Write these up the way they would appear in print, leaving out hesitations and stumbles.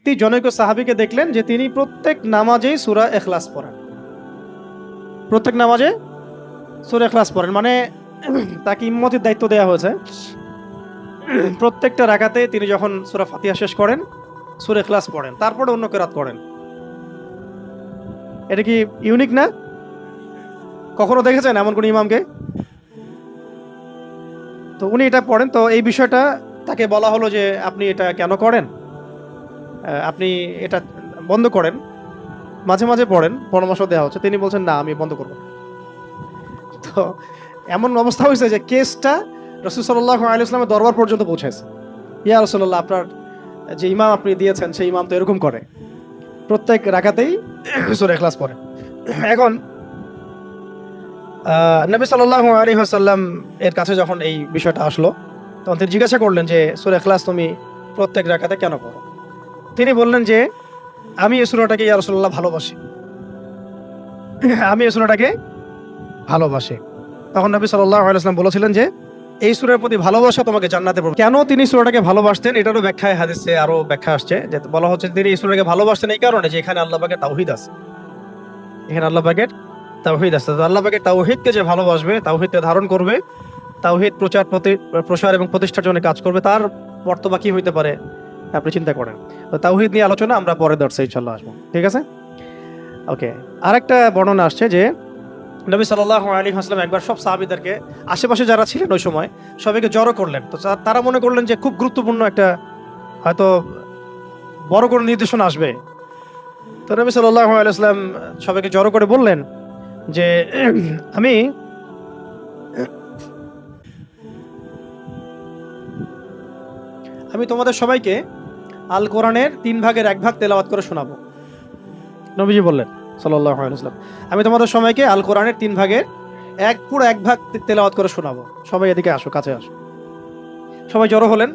ব্যক্তি জনৈক সাহাবীকে দেখলেন যে তিনি প্রত্যেক নামাজেই সূরা ইখলাস পড়েন, প্রত্যেক নামাজে সূরা ইখলাস পড়েন। মানে তাকে ইম্মতির দায়িত্ব দেওয়া হয়েছে, প্রত্যেকটা রাকাতে তিনি যখন সূরা ফাতিহা শেষ করেন সূরা ইখলাস পড়েন, তারপরে অন্য কিরাত করেন। এটা কি ইউনিক না? কখনো দেখেছেন এমন কোন ইমামকে? তো উনি এটা পড়েন। তো এই বিষয়টা তাকে বলা হলো যে আপনি এটা কেন করেন, আপনি এটা বন্ধ করেন, মাঝে মাঝে পড়েন, পরামর্শ দেওয়া হচ্ছে। তিনি বলছেন না, আমি বন্ধ করব না। তো এমন অবস্থা হয়েছে যে কেসটা রাসূল সাল্লাল্লাহু আলাইহি ওয়াসাল্লামের দরবার পর্যন্ত পৌঁছেছে। ইয়া রাসূলুল্লাহ, আপনার যে ইমাম আপনি দিয়েছেন সেই ইমাম তো এরকম করে, প্রত্যেক রাকাতেই সূরা ইখলাস পড়ে। এখন নবী সাল্লাল্লাহু আলাইহি ওয়াসাল্লাম এর কাছে যখন এই বিষয়টা আসলো, তখন তিনি জিজ্ঞাসা করলেন যে সূরা ইখলাস তুমি প্রত্যেক রাকাতে কেন পড়ো? তিনি বললেন যে আমি এই সূরাটাকে ইয়া রাসূলুল্লাহ ভালোবাসি, আমি এই সূরাটাকে ভালোবাসি। তখন নবী সাল্লাল্লাহু আলাইহি ওয়াসাল্লাম বলেছিলেন যে এই সূরার প্রতি ভালোবাসা তোমাকে জান্নাতে পড়বে। কেন তিনি সূরাটাকে ভালোবাসতেন এটারও ব্যাখ্যায় হাদিসে আরো ব্যাখ্যা আসছে, যে বলা হচ্ছে তিনি এই সূরাটাকে ভালোবাসতেন এই কারণে যে এখানে আল্লাহ পাকের তাওহীদ আছে, এখানে আল্লাহ পাকের তাওহীদ আছে। তো আল্লাহ পাকের তাওহীদকে যে ভালোবাসবে, তাওহীদকে ধারণ করবে, তাওহীদ প্রসার এবং প্রতিষ্ঠার জন্য কাজ করবে, তার বর্তবা কি হইতে পারে আপনি চিন্তা করেন। তো তাওহীদ নিয়ে আলোচনা আমরা পরে দর্শে ইনশাআল্লাহ আসবো, ঠিক আছে? ওকে। আরেকটা বর্ণনা আসছে যে নবী সাল্লাল্লাহু আলাইহি ওয়াসাল্লাম একবার সব সাহাবীদেরকে, আশেপাশে যারা ছিলেন ওই সময়, সবাইকে জড়ো করলেন। তো তারা মনে করলেন যে খুব গুরুত্বপূর্ণ একটা হয়তো বড় কোনো নির্দেশনা আসবে। তো নবী সাল্লাল্লাহু আলাইহি ওয়াসাল্লাম সবাইকে জড়ো করে বললেন যে আমি আমি তোমাদের সবাইকে আল কোরআনের 3 ভাগের 1 ভাগ তেলাওয়াত করে শোনাবো। নবীজি বললেন সাল্লাল্লাহু আলাইহি ওয়াসাল্লাম, আমি তোমাদের সবাইকে আল কোরআনের 3 ভাগের পুরো 1 ভাগ তেলাওয়াত করে শোনাবো। সবাই এদিকে আসো, কাছে আসো। সবাই জড়ো হলেন।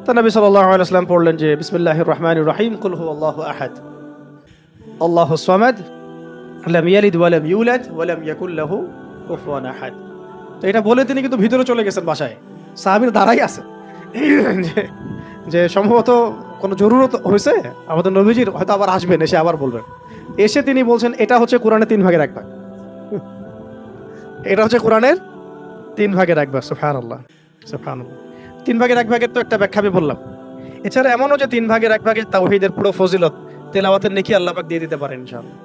তো নবী সাল্লাল্লাহু আলাইহি ওয়াসাল্লাম পড়লেন যে বিসমিল্লাহির রহমানির রহিম, কুল হুয়াল্লাহু আহাদ, আল্লাহুস সামাদ, লাম ইয়ালিদ ওয়া লাম ইউলাদ ওয়া লাম ইয়াকুল লাহু কুফুয়ান আহাদ। তো এটা বলে তিনি কিন্তু ভিতরে চলে গেছেন বাসায়, সাহাবীরা দাঁড়াই আছে যে সম্ভবত কোনো জরুরত হয়েছে আমাদের নবীজির, হয়তো আবার আসবেন, এসে আবার বলবেন। এসে তিনি বলছেন এটা হচ্ছে কোরআনের 3 ভাগের 1 ভাগ, এটা হচ্ছে কোরআনের 3 ভাগের 1 ভাগ। সুবহানাল্লাহ, সুবহানাল্লাহ। 3 ভাগের 1 ভাগের তো একটা ব্যাখ্যা আমি বললাম। এছাড়া এমনও যে 3 ভাগের 1 ভাগের তাওহীদের পুরো ফজিলত, তেলাওয়াতের নেকি আল্লাহ পাক দিয়ে দিতে পারেন ইনশাআল্লাহ।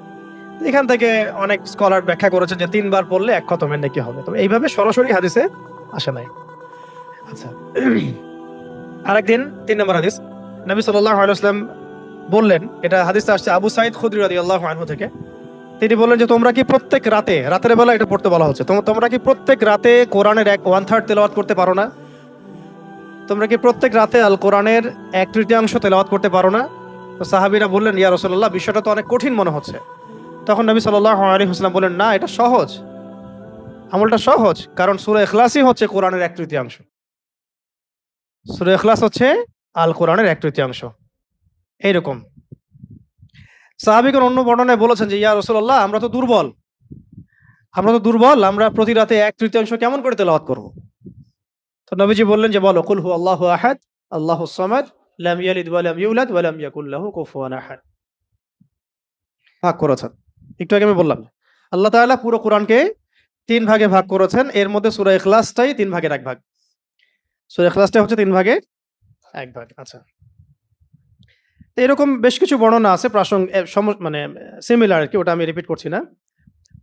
এখান থেকে অনেক স্কলার ব্যাখ্যা করেছেন যে 3 বার পড়লে 1 খতমের নেকি হবে। তবে এইভাবে সরাসরি হাদিসে আসে নাই। আচ্ছা, আরেকদিন 3 নম্বর হাদিস, নবী সাল্লাল্লাহু আলাইহি ওয়াসাল্লাম বললেন, এটা হাদিসটা আসছে আবু সাঈদ খুদরি রাদিয়াল্লাহু আনহু থেকে। তিনি বললেন যে তোমরা কি প্রত্যেক রাতে, রাতের বেলা এটা পড়তে বলা হচ্ছে, তোমরা কি প্রত্যেক রাতে কোরআনের 1/3 তেলাওয়াত করতে পারো না? তোমরা কি প্রত্যেক রাতে আল কোরআনের 1/3 তেলাওয়াত করতে পারো না? তো সাহাবীরা বললেন, ইয়া রাসূলুল্লাহ, বিষয়টা তো অনেক কঠিন মনে হচ্ছে। তখন নবী সাল্লাল্লাহু আলাইহি ওয়াসাল্লাম বললেন, না, এটা সহজ, আমলটা সহজ, কারণ সূরা ইখলাসই হচ্ছে কোরআনের 1/3। সূরা ইখলাস হচ্ছে আল কোরআনের 1/3। এইরকম সাহাবীগণ অন্য বর্ণনায় বলেছেন যে ইয়া রাসূলুল্লাহ, আমরা তো দুর্বল, আমরা প্রতি রাতে 1/3 কেমন করে তেলাওয়াত করব? তো নবীজি বললেন যে বলো, কুল হুয়াল্লাহু আহাদ, আল্লাহুস সামাদ, লাম ইয়ালিদ ওয়া লাম ইউলাদ ওয়া লাম ইয়াকুল লাহু কুফুয়ান আহাদ। ভাগ করেছেন, একটু আগে আমি বললাম আল্লাহ তাআলা পুরো কোরআনকে 3 ভাগে ভাগ করেছেন। এর মধ্যে সূরা ইখলাসটাই 3 ভাগের 1 ভাগ। সূরা ইখলাসটা হচ্ছে 3 ভাগের 1 ভাগ। আচ্ছা, তো এরকম বেশ কিছু বর্ণনা আছে মানে সিমিলার আর কি, ওটা আমি রিপিট করছি না।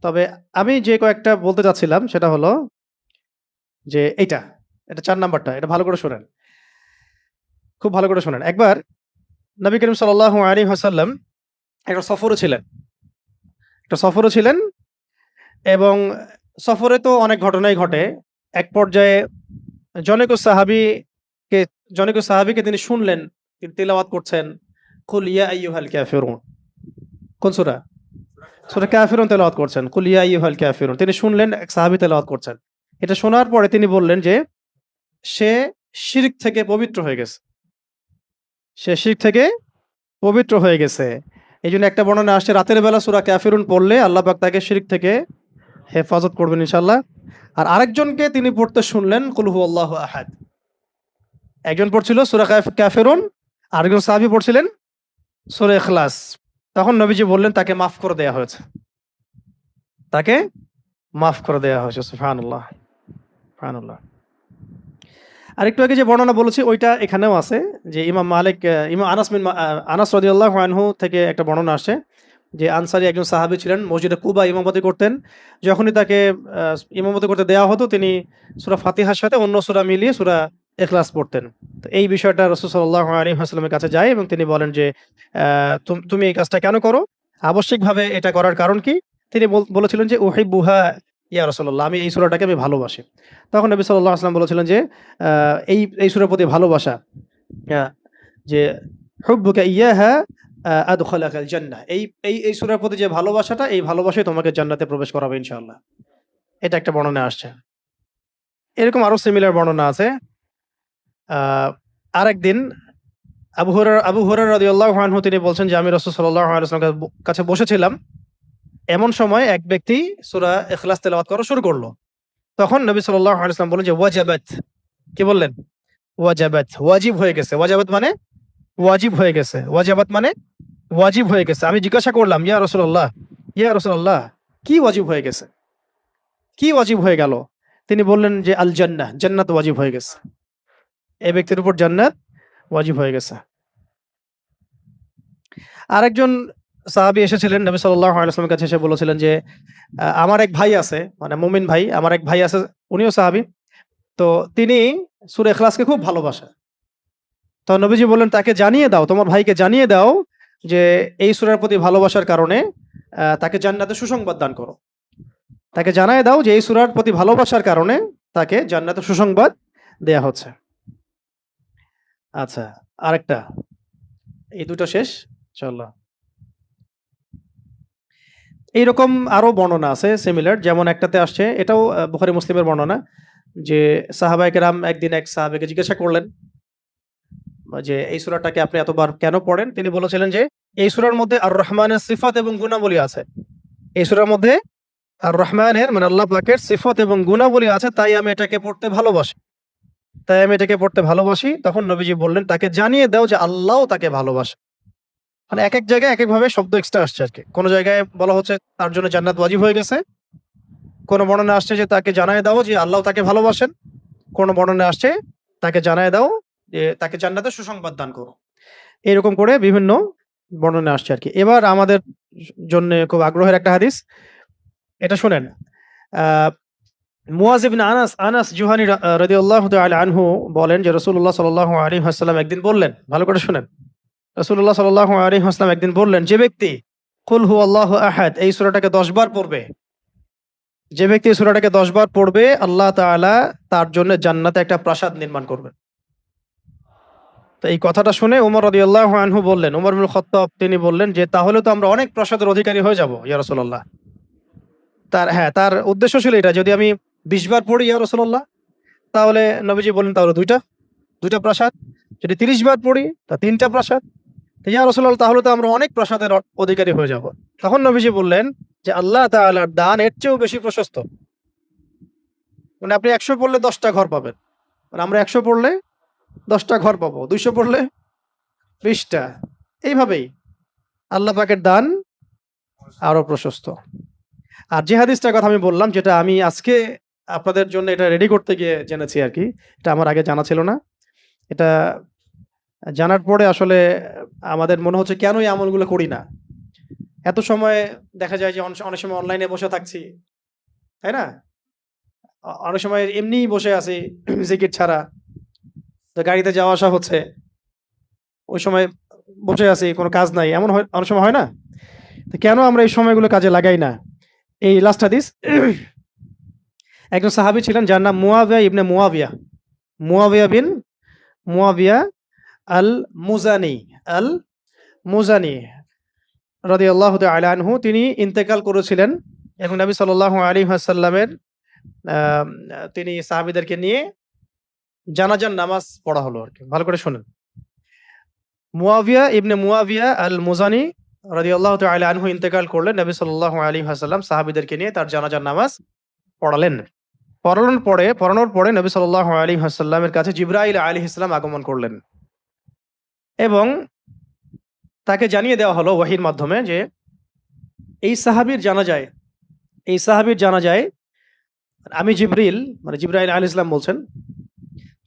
তবে আমি যে কয়েকটা বলতে চাচ্ছিলাম সেটা হলো যে এটা 4 নাম্বারটা, এটা ভালো করে শোনেন, খুব ভালো করে শোনেন। একবার নবী করিম সাল্লাল্লাহু আলাইহি ওয়াসাল্লাম একটা সফরে ছিলেন এবং সফরে তো অনেক ঘটনাই ঘটে। এক পর্যায়ে জনৈক সাহাবীকে তিনি শুনলেন, তিনি তিলাওয়াত করছেন, কুল ইয়া আইয়ুহাল কাফিরুন। কোন সূরা? সূরা কাফিরুন তেলাওয়াত করছেন, কুল ইয়া আইয়ুহাল কাফিরুন। তিনি শুনলেন এক সাহাবী তেলাওয়াত করছেন। এটা শোনার পরে তিনি বললেন যে সে শিরক থেকে পবিত্র হয়ে গেছে, এইজন্য একটা বর্ণনা আসছে রাতের বেলা সূরা কাফিরুন পড়লে আল্লাহ পাক তাকে শিরক থেকে হেফাজত করবেন ইনশাআল্লাহ। আর আরেকজনকে তিনি পড়তে শুনলেন কুল হুয়াল্লাহু আহাদ। একজন পড়ছিল সূরা কাফিরুন, আরেকজন সাহাবী পড়ছিলেন সূরা ইখলাস, তখন নবীজি বললেন তাকে মাফ করে দেয়া হয়েছে, তাকে মাফ করে দেয়া হয়েছে। সুবহানাল্লাহ, সুবহানাল্লাহ। আরেকটু আগে যে বর্ণনা বলেছি ওইটা এখানেও আছে, যে ইমাম মালিক, ইমাম আনাস রাদিয়াল্লাহু আনহু থেকে একটা বর্ণনা আসছে যে আনসারী একজন সাহাবী ছিলেন, মসজিদে কুবা ইমামতি করতেন। যখনই তাকে ইমামতি করতে দেওয়া হতো তিনি সূরা ফাতিহার সাথে অন্য সূরা মিলিয়ে সূরা ইখলাস পড়তেন। তো এই বিষয়টা রাসূল সাল্লাল্লাহু আলাইহি ওয়াসাল্লামের কাছে যায় এবং তিনি বলেন যে তুমি এই কাজটা কেন করো? আবশ্যিকভাবে এটা করার কারণ কি? তিনি বলেছিলেন যে উহিব্বুহা ইয়া রাসূলুল্লাহ, আমি এই সূরাটাকে আমি ভালোবাসি। তখন নবী সাল্লাল্লাহু আলাইহি ওয়াসাল্লাম বলেছিলেন যে এই সূরার প্রতি ভালোবাসা, আ যে হুব্বুকা ইয়াহা আদখালাকাল জান্নাহ, এই সূরার প্রতি যে ভালোবাসাটা, এই ভালোবাসাই তোমাকে জান্নাতে প্রবেশ করাবে ইনশাআল্লাহ। এটা একটা বর্ণনা আসছে। এরকম আরো সিমিলার বর্ণনা আছে। আ আরেকদিন আবু হুরায়রা রাদিয়াল্লাহু আনহু তিনি বলছেন যে আমি রাসূল সাল্লাল্লাহু আলাইহি ওয়াসাল্লামের কাছে বসেছিলাম। এমন সময় এক ব্যক্তি সূরা ইখলাস তেলাওয়াত করা শুরু করল। তখন নবী সাল্লাল্লাহু আলাইহি ওয়াসাল্লাম বললেন যে ওয়াজাবাত। কি বললেন? ওয়াজাবাত, ওয়াজিব হয়ে গেছে। ওয়াজাবাত মানে ওয়াজিব হয়ে গেছে। ওয়াজাবাত মানে ওয়াজিব হয়ে গেছে। আমি জিজ্ঞাসা করলাম, ইয়া রাসূলুল্লাহ, ইয়া রাসূলুল্লাহ, কি ওয়াজিব হয়ে গেছে? কি ওয়াজিব হয়ে গেল? তিনি বললেন যে আল জান্নাহ, জান্নাত ওয়াজিব হয়ে গেছে। এই ব্যক্তির উপর জান্নাত ওয়াজিব হয়ে গেছে। আরেকজন সাহাবী এসেছিলেন নবী সাল্লাল্লাহু আলাইহি ওয়াসাল্লামের কাছে এসে বলেছিলেন যে আমার এক ভাই আছে, মানে মুমিন ভাই, আমার এক ভাই আছে, উনিও সাহাবী। তো তিনি সূরা ইখলাসকে খুব ভালোবাসে। তো নবীজি বললেন তাকে জানিয়ে দাও, তোমার ভাইকে জানিয়ে দাও যে এই সূরার প্রতি ভালোবাসার কারণে তাকে জান্নাতের সুসংবাদ দান করো। তাকে জানায় দাও যে এই সূরার প্রতি ভালোবাসার কারণে তাকে জান্নাতের সুসংবাদ দেয়া হচ্ছে। আচ্ছা, আরেকটা, এই দুটো শেষ ইনশাআল্লাহ। এইরকম আরো বর্ণনা আছে সিমিলার, যেমন একটাতে আসছে, এটাও বুখারী মুসলিমের বর্ণনা, যে সাহাবায়ে কেরাম একদিন এক সাহাবীকে জিজ্ঞাসা করলেন যে এই সূরাটাকে আপনি এতবার কেন পড়েন? তিনি বলেছিলেন যে এই সূরার মধ্যে আর রহমানের সিফাত এবং গুণাবলী আছে। এই সূরার মধ্যে আর রহমানের মানে আল্লাহ পাকের সিফাত এবং গুণাবলী আছে, তাই আমি এটাকে পড়তে ভালোবাসি। তখন নবীজি বললেন তাকে জানিয়ে দাও যে আল্লাহও তাকে ভালোবাসে। মানে একেক জায়গায় একেকভাবে শব্দ এক্সট্রা আসছে আরকি। কোন জায়গায় বলা হচ্ছে তার জন্য জান্নাত ওয়াজিব হয়ে গেছে। কোন বর্ণনায় আসছে যে তাকে জানায় দাও যে আল্লাহ তাকে ভালোবাসেন। কোন বর্ণনায় আসছে তাকে জানায় দাও যে তাকে জান্নাতের সুসংবাদ দান করো। এরকম করে বিভিন্ন বর্ণনায় আসছে আরকি। এবার আমাদের জন্যে খুব আগ্রহের একটা হাদিস। এটা শোনেন। আ মুয়াজ ইবনে আনাস জুহানী রাদিয়াল্লাহু তাআলা আনহু বলেন যে রাসূলুল্লাহ সাল্লাল্লাহু আলাইহি ওয়াসাল্লাম একদিন বললেন, ভালো করে শুনেন। রাসূলুল্লাহ সাল্লাল্লাহু আলাইহি ওয়াসাল্লাম একদিন বললেন, যে ব্যক্তি কুল হুয়াল্লাহু আহাদ এই সূরাটাকে ১০ বার পড়বে, যে ব্যক্তি এই সূরাটাকে ১০ বার পড়বে, আল্লাহ তাআলা তার জন্য জান্নাতে একটা প্রাসাদ নির্মাণ করবেন। তো এই কথাটা শুনে ওমর রাদিয়াল্লাহু আনহু বললেন, ওমর ইবনুল খাত্তাব তিনি বললেন যে তাহলে তো আমরা অনেক প্রাসাদের অধিকারী হয়ে যাব ইয়া রাসূলুল্লাহ। তার উদ্দেশ্য ছিল এটা, যদি আমি ২০ বার পড়ি ইয়া রাসূলুল্লাহ, তাহলে নবীজি বললেন তাহলে ২টা প্রাসাদ। যদি ৩০ বার পড়ি তা ৩টা প্রাসাদ। তো ইয়া রাসূলুল্লাহ তাহলে তো আমরা অনেক প্রাসাদের অধিকারী হয়ে যাব। তখন নবীজি বললেন যে আল্লাহ তাআলার দান এর চেয়েও বেশি প্রশস্ত। মানে আপনি ১০০ পড়লে ১০ টা ঘর পাবেন। মানে আমরা ১০০ পড়লে ১০ টা ঘর পাবো। ২০০ পড়লে ২০ টা। এইভাবেই আল্লাহ পাকের দান আরো প্রশস্ত। আর যে হাদিসটার কথা আমি বললাম, যেটা আমি আজকে আপনাদের জন্য এটা রেডি করতে গিয়ে জেনেছি আরকি। এটা আমার আগে জানা ছিল না। এটা জানার পরে আসলে আমাদের মনে হচ্ছে কেন এই আমলগুলো করি না? এত সময় দেখা যায় যে অনেক সময় অনলাইনে বসে থাকছি, তাই না? অনেক সময় এমনিই বসে আছি জিকির ছাড়া। তো গাড়িতে যাওয়া আসা হচ্ছে। ওই সময় বসে আছি, কোনো কাজ নাই। এমন হয়, অনেক সময় হয় না? তো কেন আমরা এই সময়গুলো কাজে লাগাই না? এই লাস্ট হাদিস, একজন সাহাবী ছিলেন যার নাম মুয়াবিয়া ইবনে মুয়াবিয়া। মুয়াবিয়া বিন মুয়াবিয়া আল মুজানি, আল মুজানি রাদিয়াল্লাহু তাআলা আনহু, তিনি ইন্তেকাল করেছিলেন এবং নবী সাল্লাল্লাহু আলাইহি ওয়াসাল্লামের তিনি সাহাবীদেরকে নিয়ে জানাজার নামাজ পড়া হলো আরকি। ভালো করে শোনেন। মুয়াবিয়া ইবনে মুয়াবিয়া আল মুজানি রাদিয়াল্লাহু তাআলা আনহু ইন্তেকাল করলেন। নবী সাল্লাল্লাহু আলাইহি ওয়াসাল্লাম সাহাবীদেরকে নিয়ে তার জানাজার নামাজ পড়ালেন। পড়ানোর পরে নবী সাল্লাল্লাহু আলাইহি ওয়াসাল্লামের কাছে জিবরাইল আলাইহিস সালাম আগমন করলেন এবং তাকে জানিয়ে দেওয়া হলো ওয়াহির মাধ্যমে যে এই সাহাবীর জানাজায় এই সাহাবীর জানাজায় আমি জিবরিল, মানে জিবরাইল আলাইহিস সালাম বলছেন,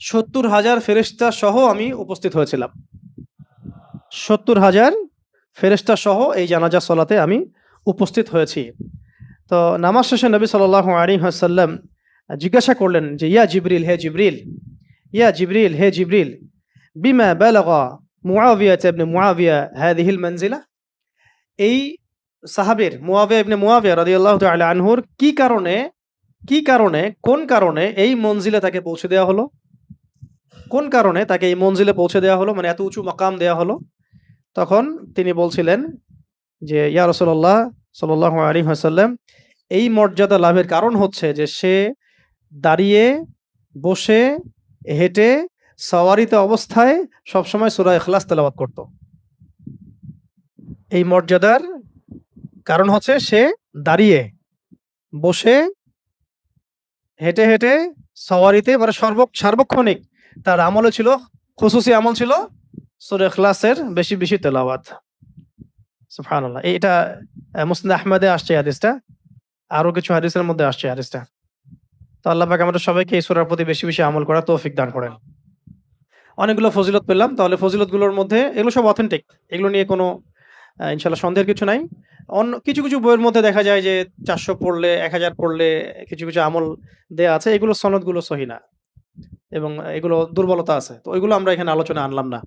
৭০,০০০ ফেরেশতা সহ আমি উপস্থিত হয়েছিলাম। ৭০,০০০ ফেরেশতা সহ এই জানাজা সলাতে আমি উপস্থিত হয়েছি। তো নামাজ শেষে নবী সাল্লাল্লাহু আলাইহি ওয়াসাল্লাম জিজ্ঞাসা করলেন যে ইয়া জিবরিল, হে জিবরিল, ইয়া জিবরিল, হে জিবরিল, বিমা বালাগা মুআবিয়া ইবনে মুআবিয়া হাযিহিল মানজিলা। এই সাহাবীর মুআবিয়া ইবনে মুআবিয়া রাদিয়াল্লাহু তাআলা আনহুর কোন কারণে এই মঞ্জিলে তাকে পৌঁছে দেওয়া হলো? কোন কারণে তাকে এই মঞ্জিলে পৌঁছে দেওয়া হলো, মানে এত উঁচু মাকাম দেওয়া হলো? তখন তিনি বলছিলেন যে ইয়া রাসূলুল্লাহ সাল্লাল্লাহু আলাইহি ওয়াসাল্লাম, এই মর্যাদা লাভের কারণ হচ্ছে যে সে দাঁড়িয়ে, বসে, হেঁটে, সাওয়ারিতে অবস্থায় সবসময় সূরা ইখলাস তেলাওয়াত করত। এই মর্যাদার কারণ হচ্ছে সে দাঁড়িয়ে, বসে, হেঁটে হেঁটে, সাওয়ারিতে, মানে সার্বক্ষণিক তার আমলে ছিল, খুসুসি আমল ছিল সূরা ইখলাসের বেশি বেশি তেলাওয়াত। সুবহানাল্লাহ। এটা মুসনাদ আহমদে আসছে এই হাদিসটা, আরো কিছু হাদিসের মধ্যে আসছে এই হাদিসটা। তো আল্লাহ পাক আমাদের সবাইকে এই সূরার প্রতি বেশি বেশি আমল করার তৌফিক দান করেন। অনেকগুলো ফজিলত পেলাম, তাহলে ফজিলতগুলোর মধ্যে এগুলো সব অথেন্টিক, এগুলো নিয়ে কোনো ইনশাআল্লাহ সন্দেহের কিছু নাই। অন্য কিছু কিছু বইয়ের মধ্যে দেখা যায় যে ৪০০ পড়লে, ১০০০ পড়লে কিছু কিছু আমল দেয়া আছে, এগুলো সনদগুলো সহি না এবং এগুলো দুর্বলতা আছে, তো ওইগুলো আমরা এখানে আলোচনা আনলাম না।